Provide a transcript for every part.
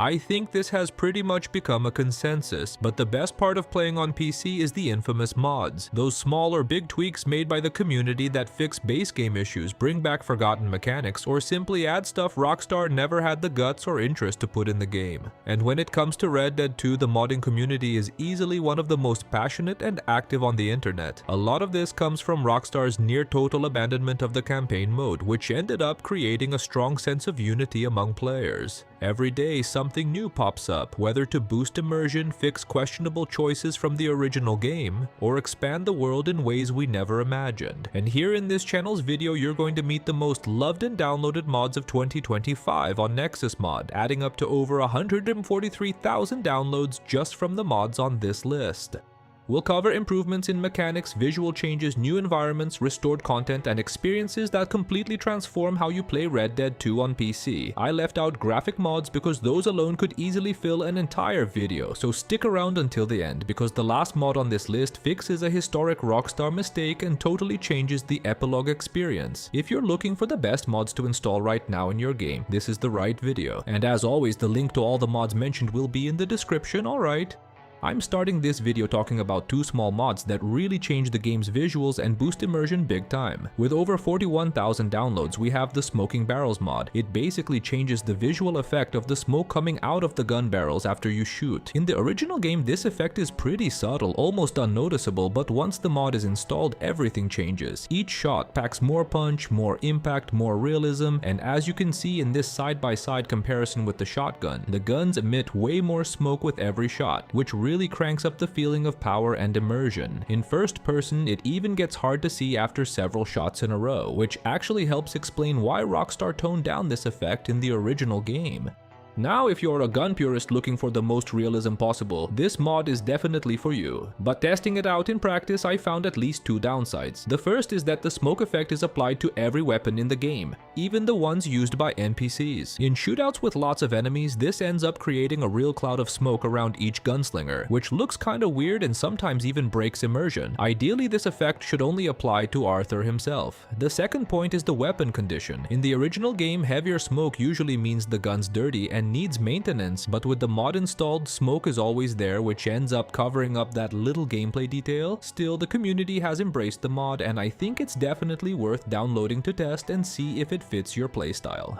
I think this has pretty much become a consensus, but the best part of playing on PC is the infamous mods. Those small or big tweaks made by the community that fix base game issues, bring back forgotten mechanics, or simply add stuff Rockstar never had the guts or interest to put in the game. And when it comes to Red Dead 2, the modding community is easily one of the most passionate and active on the internet. A lot of this comes from Rockstar's near total abandonment of the campaign mode, which ended up creating a strong sense of unity among players. Every day something new pops up, whether to boost immersion, fix questionable choices from the original game, or expand the world in ways we never imagined. And here in this channel's video you're going to meet the most loved and downloaded mods of 2025 on Nexus Mod, adding up to over 143,000 downloads just from the mods on this list. We'll cover improvements in mechanics, visual changes, new environments, restored content, and experiences that completely transform how you play Red Dead 2 on PC. I left out graphic mods because those alone could easily fill an entire video, so stick around until the end because the last mod on this list fixes a historic Rockstar mistake and totally changes the epilogue experience. If you're looking for the best mods to install right now in your game, this is the right video. And as always, the link to all the mods mentioned will be in the description, alright? I'm starting this video talking about two small mods that really change the game's visuals and boost immersion big time. With over 41,000 downloads, we have the Smoking Barrels mod. It basically changes the visual effect of the smoke coming out of the gun barrels after you shoot. In the original game, this effect is pretty subtle, almost unnoticeable, but once the mod is installed, everything changes. Each shot packs more punch, more impact, more realism, and as you can see in this side-by-side comparison with the shotgun, the guns emit way more smoke with every shot, which really cranks up the feeling of power and immersion. In first person, it even gets hard to see after several shots in a row, which actually helps explain why Rockstar toned down this effect in the original game. Now, if you're a gun purist looking for the most realism possible, this mod is definitely for you. But testing it out in practice, I found at least two downsides. The first is that the smoke effect is applied to every weapon in the game, even the ones used by NPCs. In shootouts with lots of enemies, this ends up creating a real cloud of smoke around each gunslinger, which looks kinda weird and sometimes even breaks immersion. Ideally, this effect should only apply to Arthur himself. The second point is the weapon condition. In the original game, heavier smoke usually means the gun's dirty and needs maintenance, but with the mod installed, smoke is always there, which ends up covering up that little gameplay detail. Still, the community has embraced the mod, and I think it's definitely worth downloading to test and see if it fits your playstyle.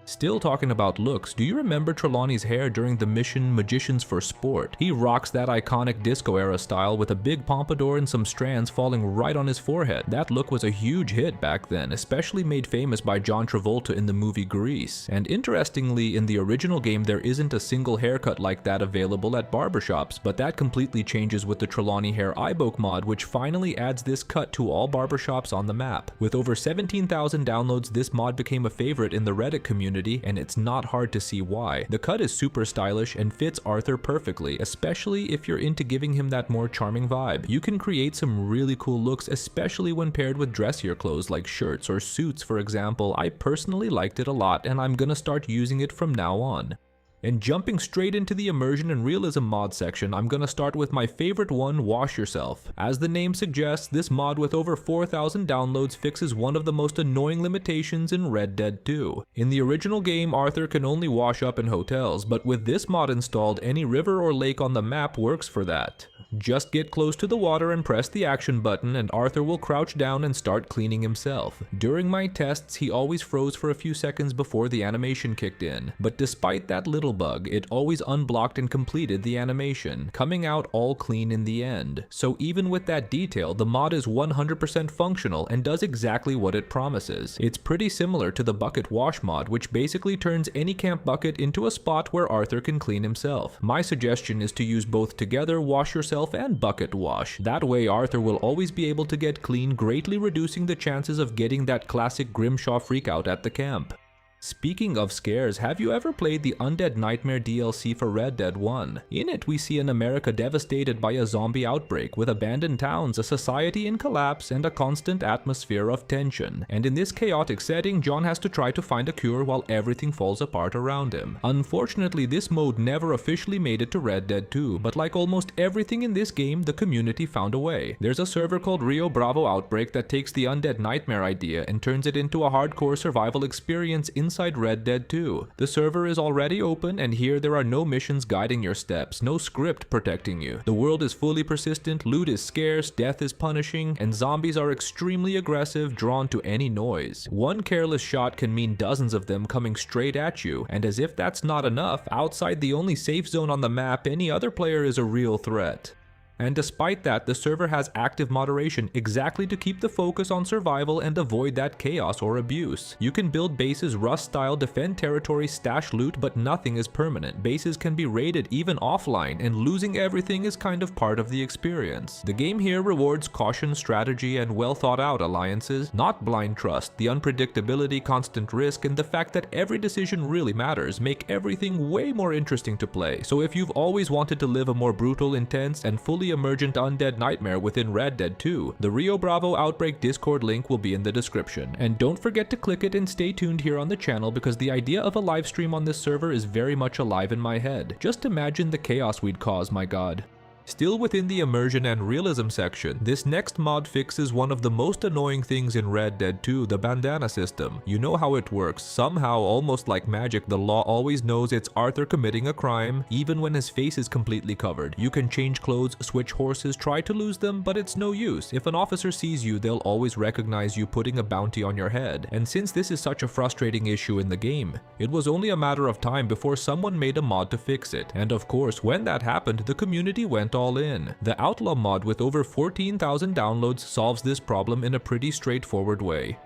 Still talking about looks, do you remember Trelawney's hair during the mission Magicians for Sport? He rocks that iconic disco era style with a big pompadour and some strands falling right on his forehead. That look was a huge hit back then, especially made famous by John Travolta in the movie Grease. And interestingly, in the original game there isn't a single haircut like that available at barbershops, but that completely changes with the Trelawney hair iBoke mod, which finally adds this cut to all barbershops on the map. With over 17,000 downloads, this mod became a favorite in the Reddit community, and it's not hard to see why. The cut is super stylish and fits Arthur perfectly, especially if you're into giving him that more charming vibe. You can create some really cool looks, especially when paired with dressier clothes like shirts or suits, for example. I personally liked it a lot, and I'm gonna start using it from now on. And jumping straight into the immersion and realism mod section, I'm gonna start with my favorite one, Wash Yourself. As the name suggests, this mod with over 4,000 downloads fixes one of the most annoying limitations in Red Dead 2. In the original game, Arthur can only wash up in hotels, but with this mod installed, any river or lake on the map works for that. Just get close to the water and press the action button, and Arthur will crouch down and start cleaning himself. During my tests, he always froze for a few seconds before the animation kicked in, but despite that little bug, it always unblocked and completed the animation, coming out all clean in the end. So even with that detail, the mod is 100% functional and does exactly what it promises. It's pretty similar to the bucket wash mod, which basically turns any camp bucket into a spot where Arthur can clean himself. My suggestion is to use both together, Wash Yourself and bucket wash. That way Arthur will always be able to get clean, greatly reducing the chances of getting that classic Grimshaw freakout at the camp. Speaking of scares, have you ever played the Undead Nightmare DLC for Red Dead 1? In it, we see an America devastated by a zombie outbreak, with abandoned towns, a society in collapse, and a constant atmosphere of tension. And in this chaotic setting, John has to try to find a cure while everything falls apart around him. Unfortunately, this mode never officially made it to Red Dead 2, but like almost everything in this game, the community found a way. There's a server called Rio Bravo Outbreak that takes the Undead Nightmare idea and turns it into a hardcore survival experience inside inside Red Dead 2. The server is already open, and here there are no missions guiding your steps, no script protecting you. The world is fully persistent, loot is scarce, death is punishing, and zombies are extremely aggressive, drawn to any noise. One careless shot can mean dozens of them coming straight at you, and as if that's not enough, outside the only safe zone on the map, any other player is a real threat. And despite that, the server has active moderation exactly to keep the focus on survival and avoid that chaos or abuse. You can build bases Rust style, defend territory, stash loot, but nothing is permanent. Bases can be raided even offline, and losing everything is kind of part of the experience. The game here rewards caution, strategy, and well thought out alliances, not blind trust. The unpredictability, constant risk, and the fact that every decision really matters make everything way more interesting to play. So if you've always wanted to live a more brutal, intense, and fully emergent undead nightmare within Red Dead 2, the Rio Bravo Outbreak Discord link will be in the description. And don't forget to click it and stay tuned here on the channel, because the idea of a live stream on this server is very much alive in my head. Just imagine the chaos we'd cause, my god. Still within the immersion and realism section, this next mod fixes one of the most annoying things in Red Dead 2, the bandana system. You know how it works. Somehow, almost like magic, the law always knows it's Arthur committing a crime, even when his face is completely covered. You can change clothes, switch horses, try to lose them, but it's no use. If an officer sees you, they'll always recognize you putting a bounty on your head. And since this is such a frustrating issue in the game, it was only a matter of time before someone made a mod to fix it. And of course, when that happened, the community went all in. The Outlaw mod with over 14,000 downloads solves this problem in a pretty straightforward way.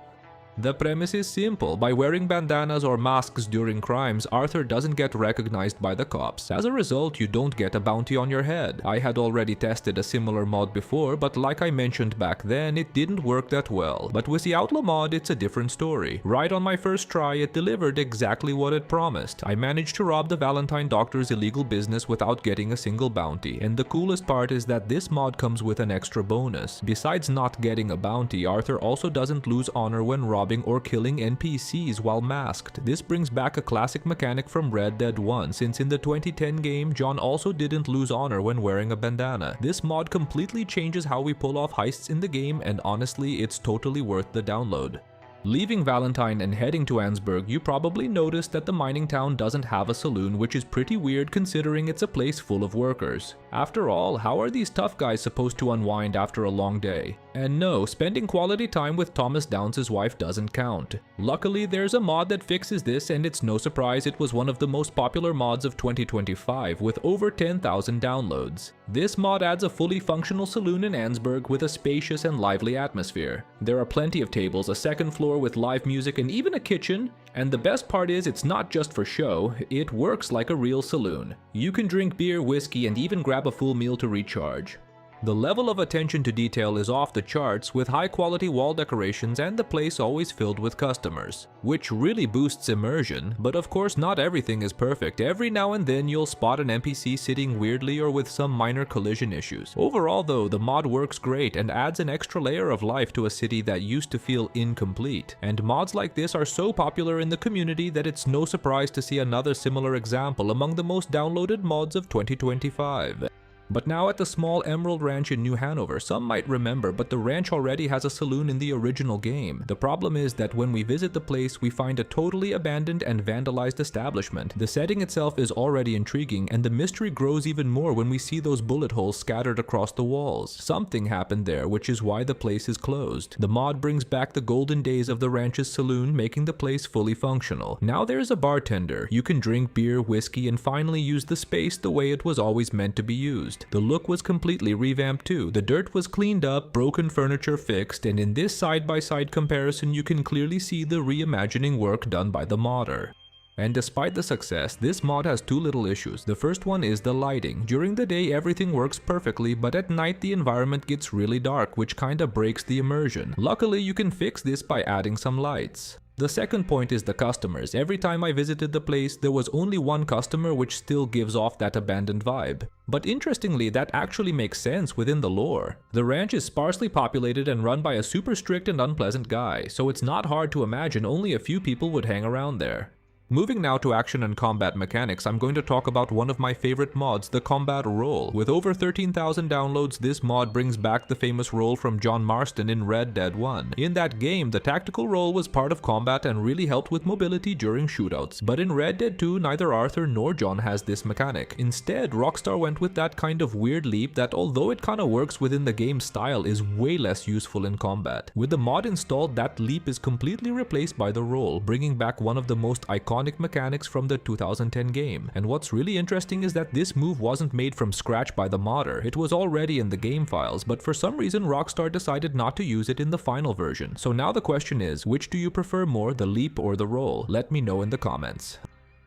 The premise is simple. By wearing bandanas or masks during crimes, Arthur doesn't get recognized by the cops. As a result, you don't get a bounty on your head. I had already tested a similar mod before, but like I mentioned back then, it didn't work that well. But with the Outlaw mod, it's a different story. Right on my first try, it delivered exactly what it promised. I managed to rob the Valentine doctor's illegal business without getting a single bounty. And the coolest part is that this mod comes with an extra bonus. Besides not getting a bounty, Arthur also doesn't lose honor when robbing or killing NPCs while masked. This brings back a classic mechanic from Red Dead 1, since in the 2010 game, John also didn't lose honor when wearing a bandana. This mod completely changes how we pull off heists in the game, and honestly, it's totally worth the download. Leaving Valentine and heading to Ansburg, you probably noticed that the mining town doesn't have a saloon, which is pretty weird considering it's a place full of workers. After all, how are these tough guys supposed to unwind after a long day? And no, spending quality time with Thomas Downs' wife doesn't count. Luckily, there's a mod that fixes this, and it's no surprise it was one of the most popular mods of 2025 with over 10,000 downloads. This mod adds a fully functional saloon in Ansburg with a spacious and lively atmosphere. There are plenty of tables, a second floor with live music, and even a kitchen. And the best part is, it's not just for show, it works like a real saloon. You can drink beer, whiskey, and even grab a full meal to recharge. The level of attention to detail is off the charts, with high-quality wall decorations and the place always filled with customers, which really boosts immersion. But of course, not everything is perfect. Every now and then you'll spot an NPC sitting weirdly or with some minor collision issues. Overall though, the mod works great and adds an extra layer of life to a city that used to feel incomplete. And mods like this are so popular in the community that it's no surprise to see another similar example among the most downloaded mods of 2025. But now at the small Emerald Ranch in New Hanover, some might remember, but the ranch already has a saloon in the original game. The problem is that when we visit the place, we find a totally abandoned and vandalized establishment. The setting itself is already intriguing, and the mystery grows even more when we see those bullet holes scattered across the walls. Something happened there, which is why the place is closed. The mod brings back the golden days of the ranch's saloon, making the place fully functional. Now there's a bartender. You can drink beer, whiskey, and finally use the space the way it was always meant to be used. The look was completely revamped too. The dirt was cleaned up, broken furniture fixed, and in this side-by-side comparison you can clearly see the reimagining work done by the modder. And despite the success, this mod has two little issues. The first one is the lighting. During the day everything works perfectly, but at night the environment gets really dark, which kinda breaks the immersion. Luckily you can fix this by adding some lights. The second point is the customers. Every time I visited the place, there was only one customer, which still gives off that abandoned vibe. But interestingly, that actually makes sense within the lore. The ranch is sparsely populated and run by a super strict and unpleasant guy, so it's not hard to imagine only a few people would hang around there. Moving now to action and combat mechanics, I'm going to talk about one of my favorite mods, the combat roll. With over 13,000 downloads, this mod brings back the famous roll from John Marston in Red Dead 1. In that game, the tactical roll was part of combat and really helped with mobility during shootouts. But in Red Dead 2, neither Arthur nor John has this mechanic. Instead, Rockstar went with that kind of weird leap that, although it kinda works within the game style, is way less useful in combat. With the mod installed, that leap is completely replaced by the roll, bringing back one of the most iconic mechanics from the 2010 game. And what's really interesting is that this move wasn't made from scratch by the modder. It was already in the game files, but for some reason Rockstar decided not to use it in the final version. So now the question is, which do you prefer more, the leap or the roll? Let me know in the comments.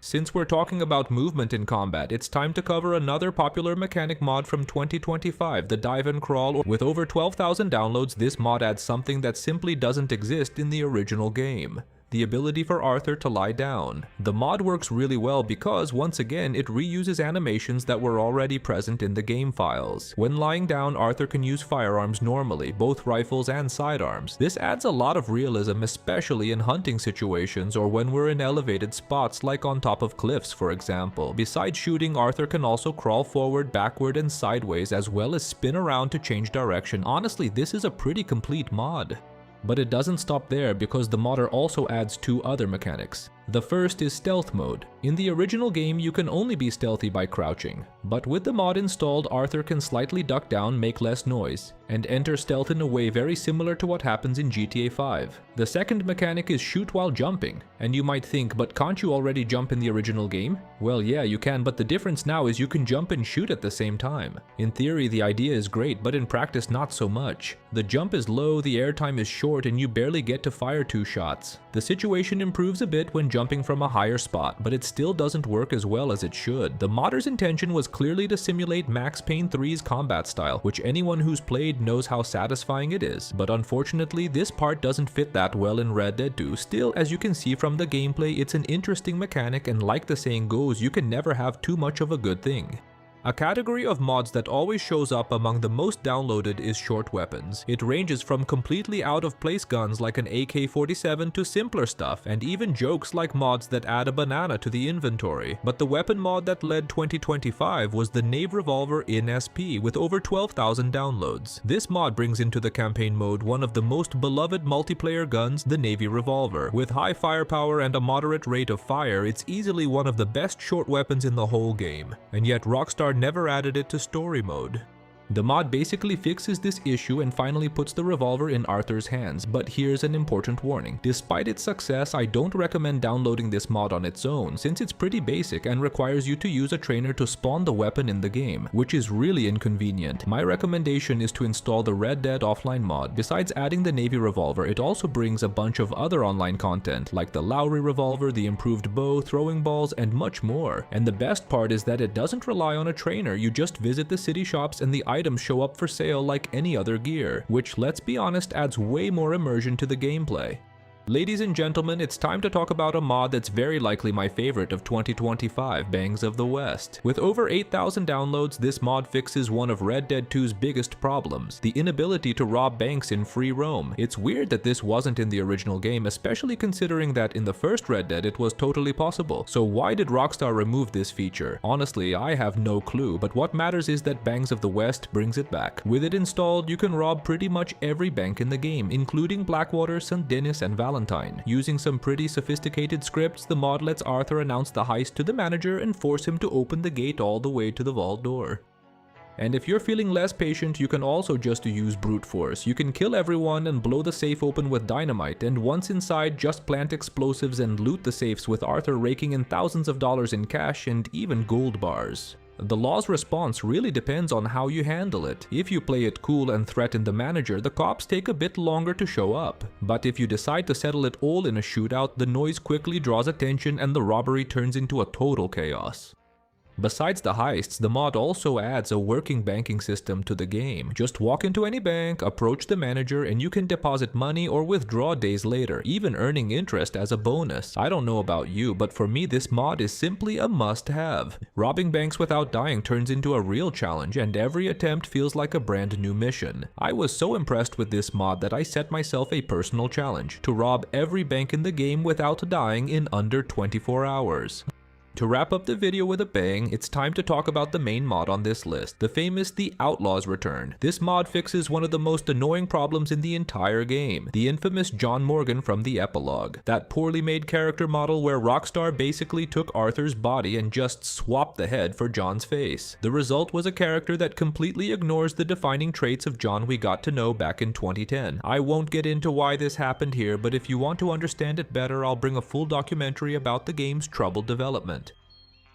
Since we're talking about movement in combat, it's time to cover another popular mechanic mod from 2025, the dive and crawl. With over 12,000 downloads, this mod adds something that simply doesn't exist in the original game: the ability for Arthur to lie down. The mod works really well because, once again, it reuses animations that were already present in the game files. When lying down, Arthur can use firearms normally, both rifles and sidearms. This adds a lot of realism, especially in hunting situations or when we're in elevated spots like on top of cliffs, for example. Besides shooting, Arthur can also crawl forward, backward, and sideways, as well as spin around to change direction. Honestly, this is a pretty complete mod. But it doesn't stop there, because the modder also adds two other mechanics. The first is stealth mode. In the original game, you can only be stealthy by crouching, but with the mod installed, Arthur can slightly duck down, make less noise, and enter stealth in a way very similar to what happens in GTA 5. The second mechanic is shoot while jumping, and you might think, but can't you already jump in the original game? Well, yeah, you can, but the difference now is you can jump and shoot at the same time. In theory, the idea is great, but in practice, not so much. The jump is low, the airtime is short, and you barely get to fire 2 shots. The situation improves a bit when jumping from a higher spot, but it still doesn't work as well as it should. The modder's intention was clearly to simulate Max Payne 3's combat style, which anyone who's played knows how satisfying it is. But unfortunately, this part doesn't fit that well in Red Dead 2. Still, as you can see from the gameplay, it's an interesting mechanic, and like the saying goes, you can never have too much of a good thing. A category of mods that always shows up among the most downloaded is short weapons. It ranges from completely out-of-place guns like an AK-47 to simpler stuff, and even jokes like mods that add a banana to the inventory. But the weapon mod that led 2025 was the Nave Revolver in SP, with over 12,000 downloads. This mod brings into the campaign mode one of the most beloved multiplayer guns, the Navy Revolver. With high firepower and a moderate rate of fire, it's easily one of the best short weapons in the whole game. And yet Rockstar never added it to story mode. The mod basically fixes this issue and finally puts the revolver in Arthur's hands, but here's an important warning. Despite its success, I don't recommend downloading this mod on its own, since it's pretty basic and requires you to use a trainer to spawn the weapon in the game, which is really inconvenient. My recommendation is to install the Red Dead offline mod. Besides adding the Navy Revolver, it also brings a bunch of other online content, like the Lowry Revolver, the improved bow, throwing balls, and much more. And the best part is that it doesn't rely on a trainer. You just visit the city shops and the items show up for sale like any other gear, which, let's be honest, adds way more immersion to the gameplay. Ladies and gentlemen, it's time to talk about a mod that's very likely my favorite of 2025, Bangs of the West. With over 8,000 downloads, this mod fixes one of Red Dead 2's biggest problems, the inability to rob banks in free roam. It's weird that this wasn't in the original game, especially considering that in the first Red Dead it was totally possible. So why did Rockstar remove this feature? Honestly, I have no clue, but what matters is that Bangs of the West brings it back. With it installed, you can rob pretty much every bank in the game, including Blackwater, St. Denis, and Valentine. Using some pretty sophisticated scripts, the mod lets Arthur announce the heist to the manager and force him to open the gate all the way to the vault door. And if you're feeling less patient, you can also just use brute force. You can kill everyone and blow the safe open with dynamite, and once inside, just plant explosives and loot the safes, with Arthur raking in thousands of dollars in cash and even gold bars. The law's response really depends on how you handle it. If you play it cool and threaten the manager, the cops take a bit longer to show up. But if you decide to settle it all in a shootout, the noise quickly draws attention and the robbery turns into a total chaos. Besides the heists, the mod also adds a working banking system to the game. Just walk into any bank, approach the manager, and you can deposit money or withdraw days later, even earning interest as a bonus. I don't know about you, but for me this mod is simply a must-have. Robbing banks without dying turns into a real challenge, and every attempt feels like a brand new mission. I was so impressed with this mod that I set myself a personal challenge to rob every bank in the game without dying in under 24 hours. To wrap up the video with a bang, it's time to talk about the main mod on this list, the famous The Outlaw's Return. This mod fixes one of the most annoying problems in the entire game, the infamous John Morgan from the epilogue. That poorly made character model where Rockstar basically took Arthur's body and just swapped the head for John's face. The result was a character that completely ignores the defining traits of John we got to know back in 2010. I won't get into why this happened here, but if you want to understand it better, I'll bring a full documentary about the game's troubled development.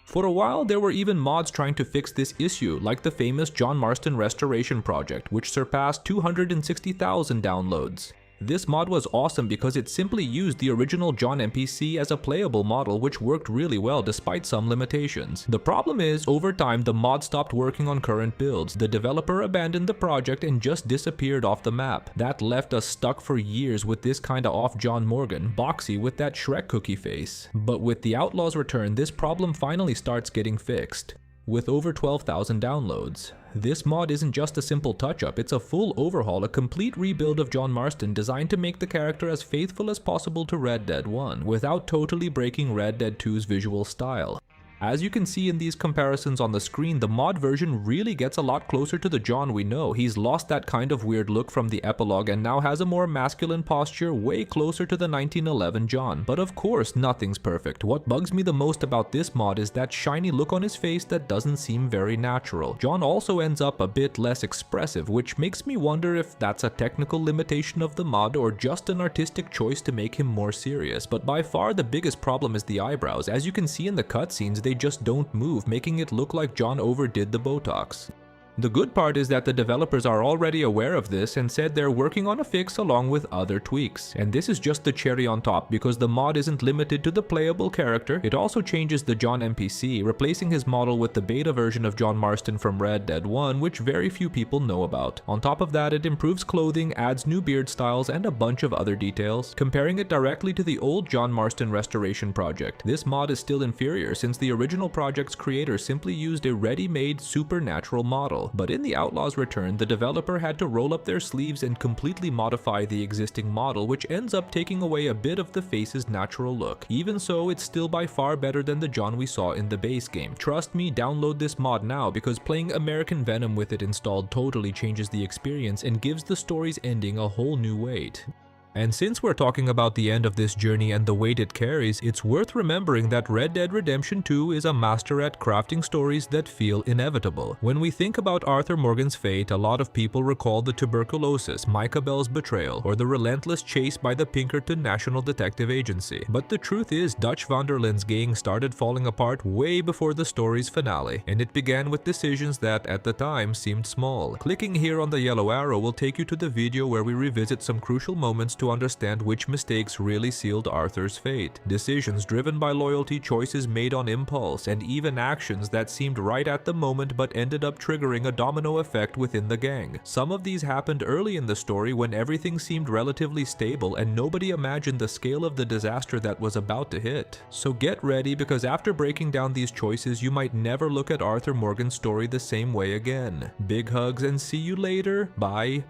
For a while, there were even mods trying to fix this issue, like the famous John Marston restoration project, which surpassed 260,000 downloads. This mod was awesome because it simply used the original John NPC as a playable model, which worked really well despite some limitations. The problem is, over time the mod stopped working on current builds. The developer abandoned the project and just disappeared off the map. That left us stuck for years with this kinda off John Morgan, boxy with that Shrek cookie face. But with The Outlaw's Return, this problem finally starts getting fixed. With over 12,000 downloads. This mod isn't just a simple touch-up, it's a full overhaul, a complete rebuild of John Marston designed to make the character as faithful as possible to Red Dead 1, without totally breaking Red Dead 2's visual style. As you can see in these comparisons on the screen, the mod version really gets a lot closer to the John we know. He's lost that kind of weird look from the epilogue and now has a more masculine posture, way closer to the 1911 John. But of course, nothing's perfect. What bugs me the most about this mod is that shiny look on his face that doesn't seem very natural. John also ends up a bit less expressive, which makes me wonder if that's a technical limitation of the mod or just an artistic choice to make him more serious. But by far the biggest problem is the eyebrows. As you can see in the cutscenes, they just don't move, making it look like John overdid the Botox. The good part is that the developers are already aware of this and said they're working on a fix along with other tweaks. And this is just the cherry on top because the mod isn't limited to the playable character, it also changes the John NPC, replacing his model with the beta version of John Marston from Red Dead 1, which very few people know about. On top of that, it improves clothing, adds new beard styles, and a bunch of other details. Comparing it directly to the old John Marston restoration project, this mod is still inferior since the original project's creator simply used a ready-made supernatural model. But in The Outlaw's Return, the developer had to roll up their sleeves and completely modify the existing model, which ends up taking away a bit of the face's natural look. Even so, it's still by far better than the John we saw in the base game. Trust me, download this mod now because playing American Venom with it installed totally changes the experience and gives the story's ending a whole new weight. And since we're talking about the end of this journey and the weight it carries, it's worth remembering that Red Dead Redemption 2 is a master at crafting stories that feel inevitable. When we think about Arthur Morgan's fate, a lot of people recall the tuberculosis, Micah Bell's betrayal, or the relentless chase by the Pinkerton National Detective Agency. But the truth is, Dutch van der Linde's gang started falling apart way before the story's finale, and it began with decisions that, at the time, seemed small. Clicking here on the yellow arrow will take you to the video where we revisit some crucial moments to understand which mistakes really sealed Arthur's fate. Decisions driven by loyalty, choices made on impulse, and even actions that seemed right at the moment but ended up triggering a domino effect within the gang. Some of these happened early in the story when everything seemed relatively stable and nobody imagined the scale of the disaster that was about to hit. So get ready, because after breaking down these choices, you might never look at Arthur Morgan's story the same way again. Big hugs and see you later. Bye.